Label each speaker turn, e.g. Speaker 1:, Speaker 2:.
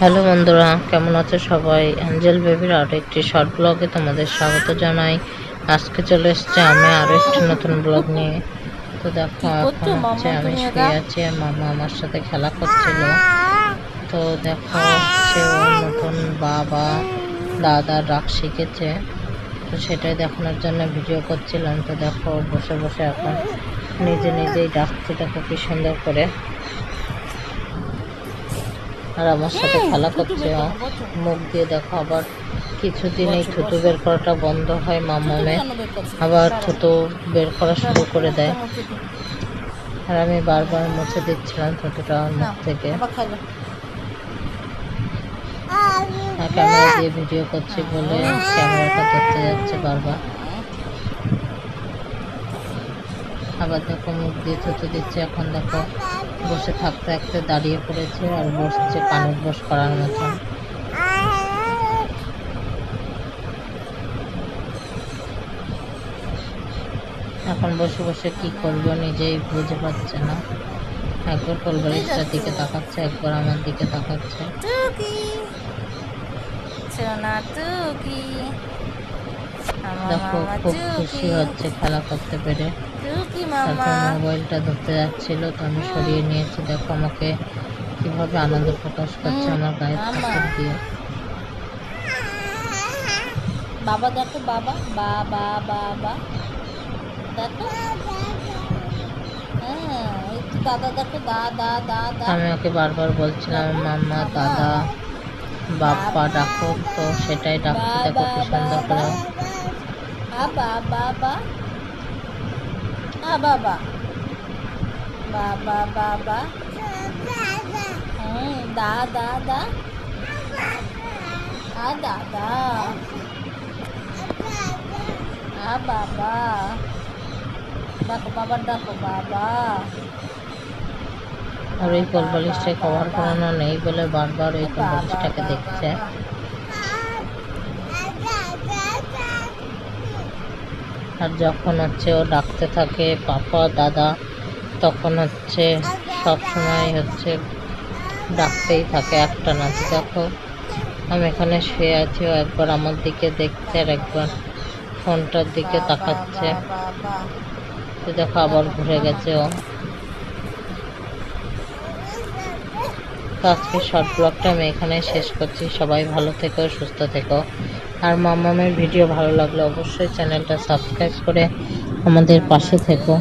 Speaker 1: Hello বন্ধুরা, কেমন আছো সবাই? অ্যাঞ্জেল বেবির আরও একটি শর্ট ব্লগে তোমাদের স্বাগত জানাই। আজকে চলে এসছে আমি আরও একটি নতুন ব্লগ নিয়ে। তো দেখো, এখন হচ্ছে আমি শুয়ে আছি আর মামা আমার সাথে খেলা করছিল। তো দেখো হচ্ছে ওর নতুন বাবা দাদা ডাক শিখেছে, তো সেটাই দেখানোর জন্য ভিডিও করছিলাম। তো দেখো বসে বসে এখন নিজে নিজেই ডাকছে, দেখো কি সুন্দর করে, আর আমার সাথে খেলা করছে। মুখ দিয়ে দেখো আবার কিছুদিন এই থুতু বের করাটা বন্ধ হয় মামামে, আবার থুতু বের করা শুরু করে দেয়। আর আমি বারবার মুছে দিচ্ছিলাম থুতুটা মুখ থেকে। ক্যামেরা দিয়ে ভিডিও করছি বলে ক্যামেরাটা ধরতে যাচ্ছে বারবার। আবার দেখো মুখ দিয়ে থুতু দিচ্ছে। এখন দেখো বসে থাকতে থাকতে দাঁড়িয়ে পড়েছে আর বসছে কানের বস করার মতন। এখন বসে বসে কি করবো নিজেই বুঝে পাচ্ছে না। একবার কোলবালিশটার দিকে তাকাচ্ছে, একবার আমার দিকে তাকাচ্ছে। দেখো খুব খুশি হচ্ছে খেলা করতে পেরে। তারপর মোবাইলটা ধরতে যাচ্ছিল, তো আমি সরিয়ে নিয়েছি। দেখো আমাকে কিভাবে আনন্দ প্রকাশ করছে আমার গায়ের কাপড় দিয়ে।
Speaker 2: বাবা দেখো, বাবা বাবা বাবা দেখো, হ্যাঁ দাদা দেখো, দাদা দাদা।
Speaker 1: আমি ওকে বারবার বলছিলাম মাম্মা দাদা বাপ্পা ডাকো, তো সেটাই ডাকছে। দেখো কি সুন্দর করে।
Speaker 2: বাবা বাবা বাবা বাবা বাবা, দাদা দাদা দাদা বাবা ডাকো, বাবা ডাকো, বাবা।
Speaker 1: আর ওই কোলবালিশটায় কভার করানো নেই বলে বারবার ওই কোলবালিশটাকে দেখছে। আর যখন হচ্ছে ও ডাকতে থাকে পাপা দাদা, তখন হচ্ছে সব সময় হচ্ছে ডাকতেই থাকে একটা না। তো দেখো আমি এখানে শুয়ে আছি, ও একবার আমার দিকে দেখছে আর একবার ফোনটার দিকে তাকাচ্ছে। তো দেখো আবার ঘুরে গেছে ও। তো আজকে শর্ট ব্লগটা আমি এখানে শেষ করছি। সবাই ভালো থেকো, সুস্থ থেকো। আর মামামের ভিডিও ভালো লাগলে অবশ্যই চ্যানেলটা সাবস্ক্রাইব করে আমাদের পাশে থেকো।